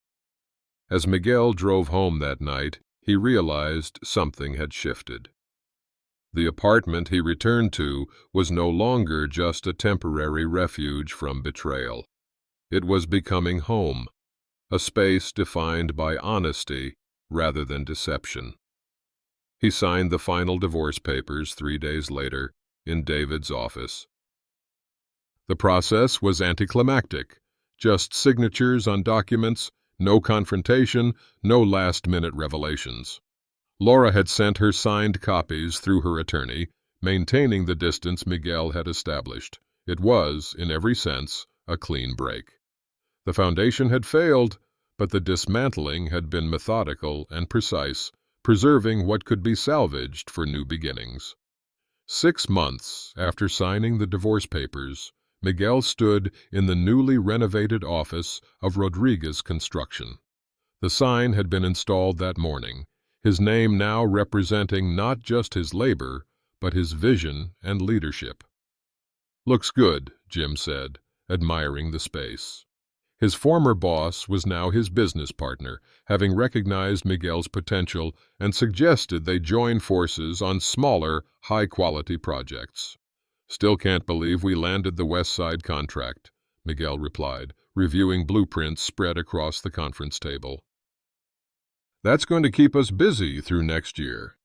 As Miguel drove home that night, he realized something had shifted. The apartment he returned to was no longer just a temporary refuge from betrayal. It was becoming home, a space defined by honesty rather than deception. He signed the final divorce papers 3 days later in David's office. The process was anticlimactic, just signatures on documents, no confrontation, no last-minute revelations. Laura had sent her signed copies through her attorney, maintaining the distance Miguel had established. It was, in every sense, a clean break. The foundation had failed, but the dismantling had been methodical and precise, preserving what could be salvaged for new beginnings. 6 months after signing the divorce papers, Miguel stood in the newly renovated office of Rodriguez Construction. The sign had been installed that morning, his name now representing not just his labor, but his vision and leadership. "Looks good," Jim said, admiring the space. His former boss was now his business partner, having recognized Miguel's potential and suggested they join forces on smaller, high-quality projects. "Still can't believe we landed the West Side contract," Miguel replied, reviewing blueprints spread across the conference table. "That's going to keep us busy through next year."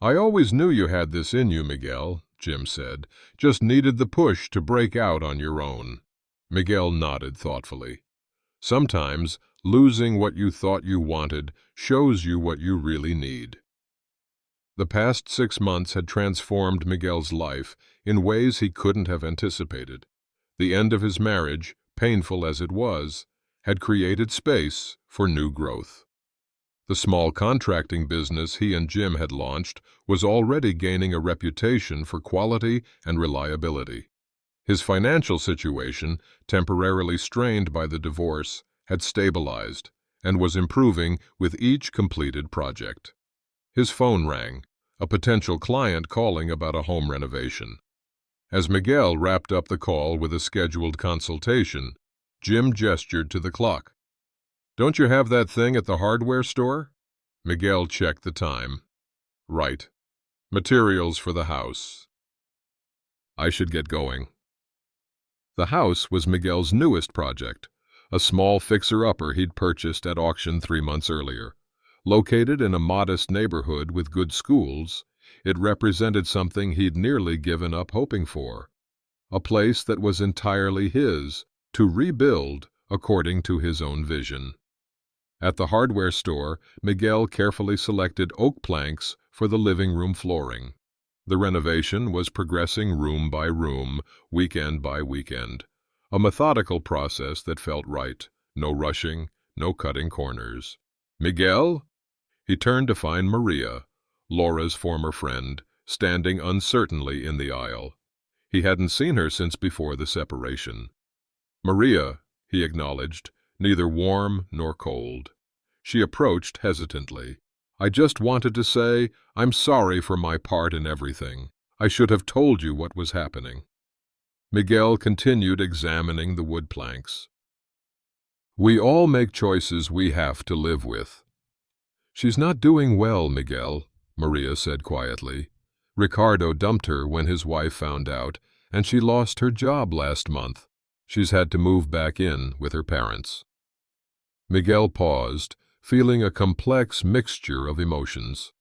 "I always knew you had this in you, Miguel," Jim said. "Just needed the push to break out on your own." Miguel nodded thoughtfully. "Sometimes losing what you thought you wanted shows you what you really need." The past 6 months had transformed Miguel's life in ways he couldn't have anticipated. The end of his marriage, painful as it was, had created space for new growth. The small contracting business he and Jim had launched was already gaining a reputation for quality and reliability. His financial situation, temporarily strained by the divorce, had stabilized and was improving with each completed project. His phone rang, a potential client calling about a home renovation. As Miguel wrapped up the call with a scheduled consultation, Jim gestured to the clock. "Don't you have that thing at the hardware store?" Miguel checked the time. "Right. Materials for the house. I should get going." The house was Miguel's newest project, a small fixer-upper he'd purchased at auction 3 months earlier. Located in a modest neighborhood with good schools, it represented something he'd nearly given up hoping for. A place that was entirely his, to rebuild according to his own vision. At the hardware store, Miguel carefully selected oak planks for the living room flooring. The renovation was progressing room by room, weekend by weekend. A methodical process that felt right. No rushing, no cutting corners. "Miguel?" He turned to find Maria, Laura's former friend, standing uncertainly in the aisle. He hadn't seen her since before the separation. "Maria," he acknowledged, neither warm nor cold. She approached hesitantly. "I just wanted to say I'm sorry for my part in everything. I should have told you what was happening." Miguel continued examining the wood planks. "We all make choices we have to live with." "She's not doing well, Miguel," Maria said quietly. "Ricardo dumped her when his wife found out, and she lost her job last month. She's had to move back in with her parents." Miguel paused, feeling a complex mixture of emotions.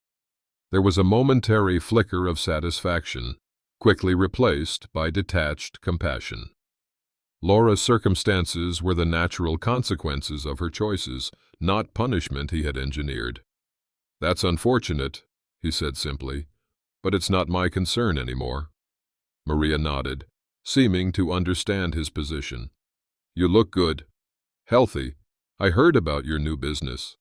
There was a momentary flicker of satisfaction, quickly replaced by detached compassion. Laura's circumstances were the natural consequences of her choices, not punishment he had engineered. "That's unfortunate," he said simply, "but it's not my concern anymore." Maria nodded, seeming to understand his position. "You look good. Healthy. I heard about your new business."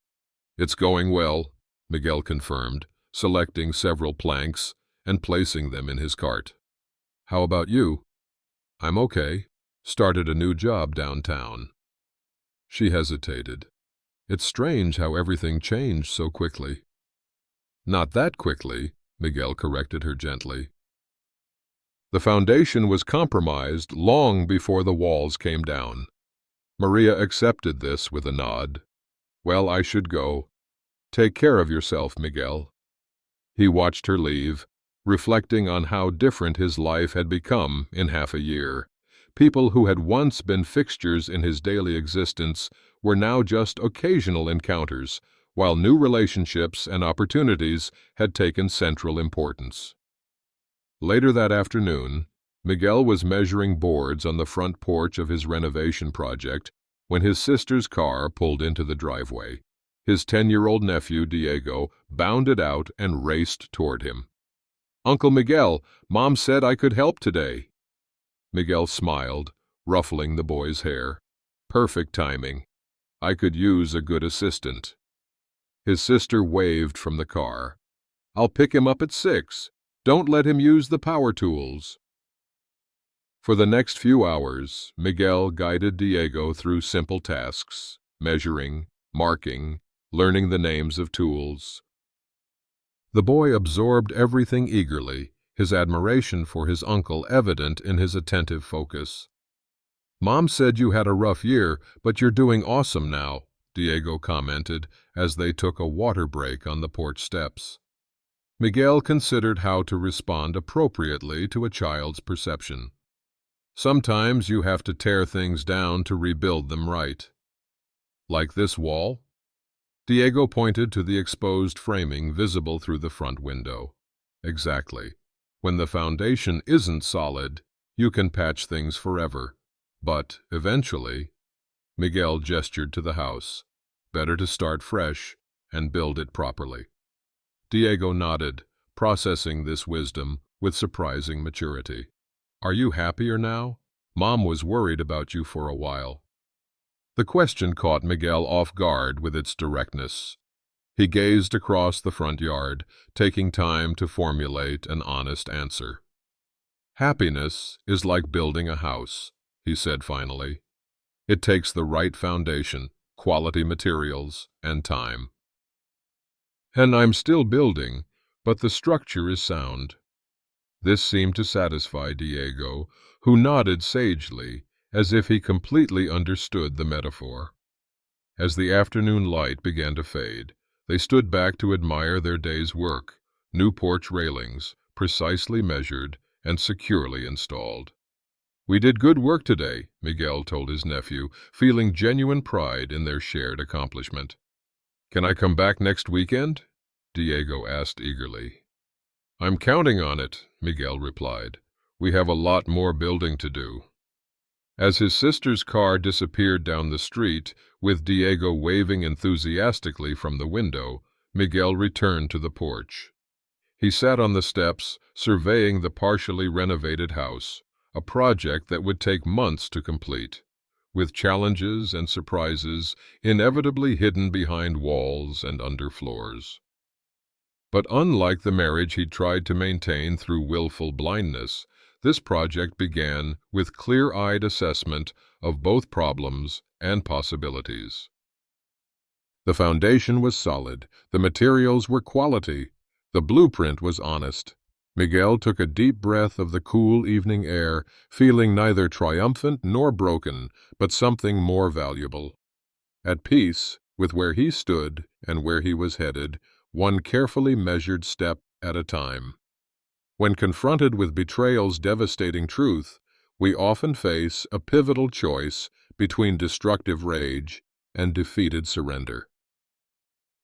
"It's going well," Miguel confirmed, selecting several planks and placing them in his cart. "How about you?" "I'm okay. Started a new job downtown." She hesitated. "It's strange how everything changed so quickly." "Not that quickly," Miguel corrected her gently. "The foundation was compromised long before the walls came down." Maria accepted this with a nod. "Well, I should go. Take care of yourself, Miguel." He watched her leave, reflecting on how different his life had become in half a year. People who had once been fixtures in his daily existence were now just occasional encounters, while new relationships and opportunities had taken central importance. Later that afternoon, Miguel was measuring boards on the front porch of his renovation project when his sister's car pulled into the driveway. His 10-year-old nephew, Diego, bounded out and raced toward him. "Uncle Miguel, Mom said I could help today." Miguel smiled, ruffling the boy's hair. "Perfect timing. I could use a good assistant." His sister waved from the car. "I'll pick him up at 6. Don't let him use the power tools." For the next few hours, Miguel guided Diego through simple tasks, measuring, marking, learning the names of tools. The boy absorbed everything eagerly, his admiration for his uncle evident in his attentive focus. "Mom said you had a rough year, but you're doing awesome now," Diego commented as they took a water break on the porch steps. Miguel considered how to respond appropriately to a child's perception. "Sometimes you have to tear things down to rebuild them right." "Like this wall?" Diego pointed to the exposed framing visible through the front window. "Exactly. When the foundation isn't solid, you can patch things forever. But eventually," Miguel gestured to the house, "better to start fresh and build it properly." Diego nodded, processing this wisdom with surprising maturity. "Are you happier now? Mom was worried about you for a while." The question caught Miguel off guard with its directness. He gazed across the front yard, taking time to formulate an honest answer. "Happiness is like building a house," he said finally. "It takes the right foundation, quality materials, and time. And I'm still building, but the structure is sound." This seemed to satisfy Diego, who nodded sagely, as if he completely understood the metaphor. As the afternoon light began to fade, they stood back to admire their day's work, new porch railings, precisely measured and securely installed. "We did good work today," Miguel told his nephew, feeling genuine pride in their shared accomplishment. "Can I come back next weekend?" Diego asked eagerly. "I'm counting on it," Miguel replied. "We have a lot more building to do." As his sister's car disappeared down the street, with Diego waving enthusiastically from the window, Miguel returned to the porch. He sat on the steps, surveying the partially renovated house, a project that would take months to complete, with challenges and surprises inevitably hidden behind walls and under floors. But unlike the marriage he'd tried to maintain through willful blindness, this project began with clear-eyed assessment of both problems and possibilities. The foundation was solid, the materials were quality, the blueprint was honest. Miguel took a deep breath of the cool evening air, feeling neither triumphant nor broken, but something more valuable. At peace with where he stood and where he was headed, one carefully measured step at a time. When confronted with betrayal's devastating truth, we often face a pivotal choice between destructive rage and defeated surrender.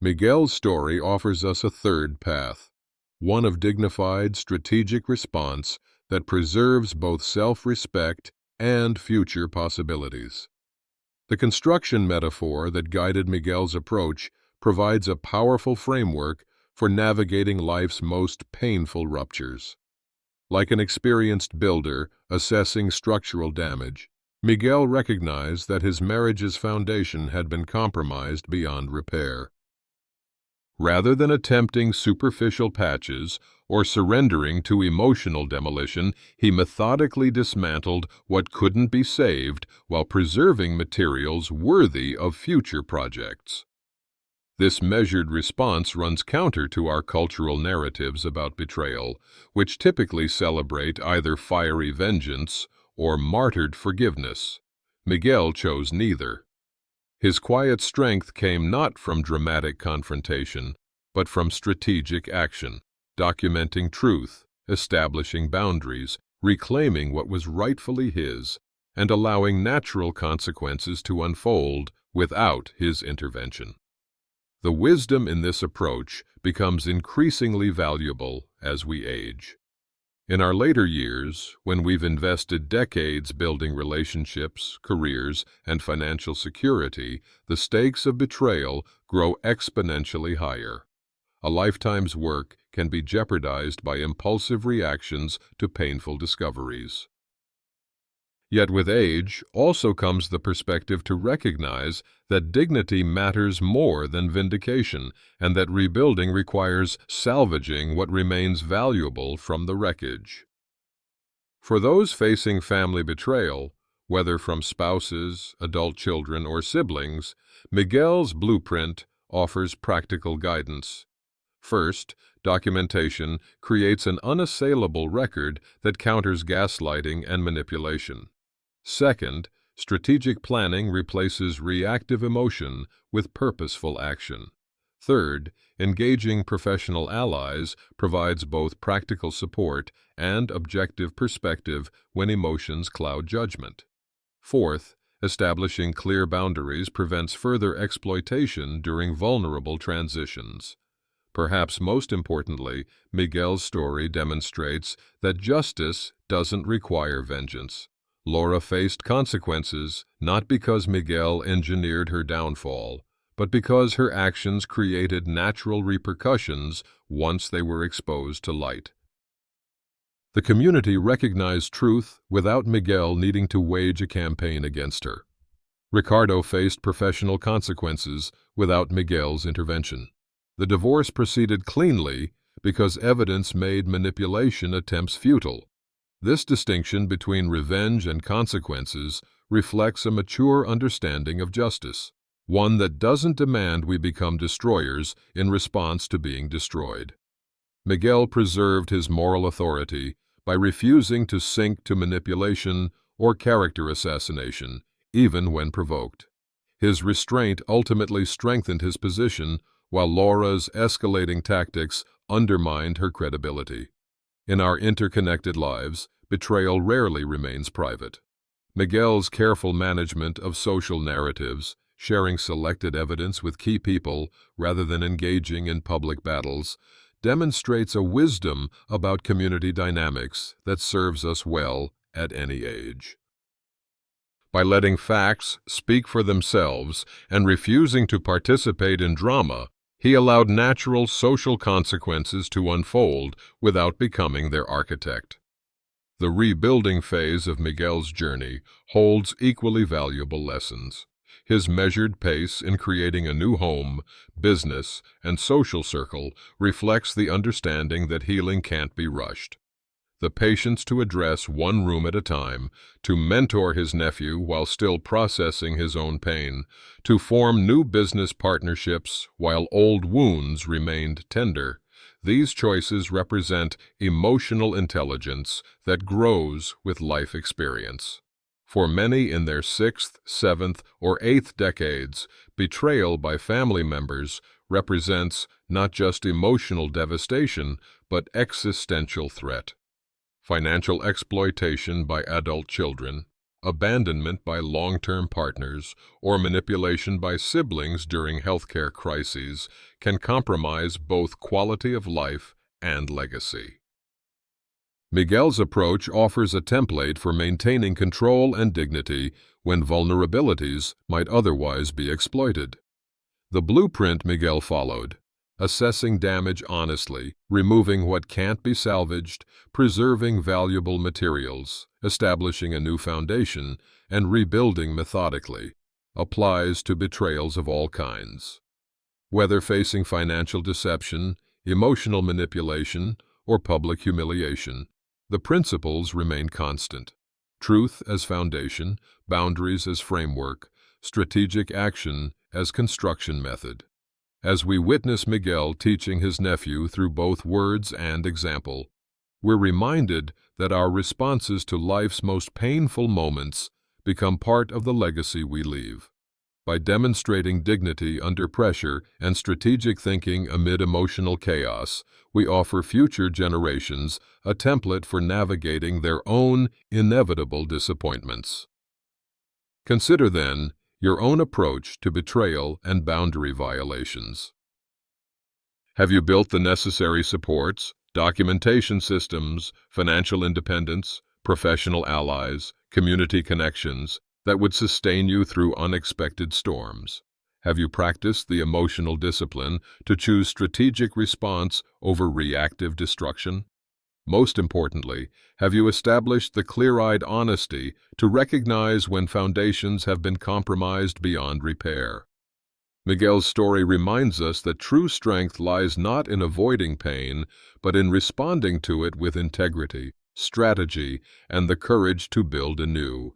Miguel's story offers us a third path, one of dignified, strategic response that preserves both self-respect and future possibilities. The construction metaphor that guided Miguel's approach provides a powerful framework for navigating life's most painful ruptures. Like an experienced builder assessing structural damage, Miguel recognized that his marriage's foundation had been compromised beyond repair. Rather than attempting superficial patches or surrendering to emotional demolition, he methodically dismantled what couldn't be saved while preserving materials worthy of future projects. This measured response runs counter to our cultural narratives about betrayal, which typically celebrate either fiery vengeance or martyred forgiveness. Miguel chose neither. His quiet strength came not from dramatic confrontation, but from strategic action, documenting truth, establishing boundaries, reclaiming what was rightfully his, and allowing natural consequences to unfold without his intervention. The wisdom in this approach becomes increasingly valuable as we age. In our later years, when we've invested decades building relationships, careers, and financial security, the stakes of betrayal grow exponentially higher. A lifetime's work can be jeopardized by impulsive reactions to painful discoveries. Yet with age also comes the perspective to recognize that dignity matters more than vindication, and that rebuilding requires salvaging what remains valuable from the wreckage. For those facing family betrayal, whether from spouses, adult children, or siblings, Miguel's blueprint offers practical guidance. First, documentation creates an unassailable record that counters gaslighting and manipulation. Second, strategic planning replaces reactive emotion with purposeful action. Third, engaging professional allies provides both practical support and objective perspective when emotions cloud judgment. Fourth, establishing clear boundaries prevents further exploitation during vulnerable transitions. Perhaps most importantly, Miguel's story demonstrates that justice doesn't require vengeance. Laura faced consequences not because Miguel engineered her downfall, but because her actions created natural repercussions once they were exposed to light. The community recognized truth without Miguel needing to wage a campaign against her. Ricardo faced professional consequences without Miguel's intervention. The divorce proceeded cleanly because evidence made manipulation attempts futile. This distinction between revenge and consequences reflects a mature understanding of justice, one that doesn't demand we become destroyers in response to being destroyed. Miguel preserved his moral authority by refusing to sink to manipulation or character assassination, even when provoked. His restraint ultimately strengthened his position, while Laura's escalating tactics undermined her credibility. In our interconnected lives, betrayal rarely remains private. Miguel's careful management of social narratives, sharing selected evidence with key people rather than engaging in public battles, demonstrates a wisdom about community dynamics that serves us well at any age. By letting facts speak for themselves and refusing to participate in drama, he allowed natural social consequences to unfold without becoming their architect. The rebuilding phase of Miguel's journey holds equally valuable lessons. His measured pace in creating a new home, business, and social circle reflects the understanding that healing can't be rushed. The patience to address one room at a time, to mentor his nephew while still processing his own pain, to form new business partnerships while old wounds remained tender. These choices represent emotional intelligence that grows with life experience. For many in their 6th, 7th, or 8th decades, betrayal by family members represents not just emotional devastation, but existential threat. Financial exploitation by adult children, abandonment by long-term partners, or manipulation by siblings during healthcare crises can compromise both quality of life and legacy. Miguel's approach offers a template for maintaining control and dignity when vulnerabilities might otherwise be exploited. The blueprint Miguel followed: assessing damage honestly, removing what can't be salvaged, preserving valuable materials, establishing a new foundation, and rebuilding methodically, applies to betrayals of all kinds. Whether facing financial deception, emotional manipulation, or public humiliation, the principles remain constant. Truth as foundation, boundaries as framework, strategic action as construction method. As we witness Miguel teaching his nephew through both words and example, we're reminded that our responses to life's most painful moments become part of the legacy we leave. By demonstrating dignity under pressure and strategic thinking amid emotional chaos, we offer future generations a template for navigating their own inevitable disappointments. Consider, then, your own approach to betrayal and boundary violations. Have you built the necessary supports, documentation systems, financial independence, professional allies, community connections that would sustain you through unexpected storms? Have you practiced the emotional discipline to choose strategic response over reactive destruction? Most importantly, have you established the clear-eyed honesty to recognize when foundations have been compromised beyond repair? Miguel's story reminds us that true strength lies not in avoiding pain, but in responding to it with integrity, strategy, and the courage to build anew.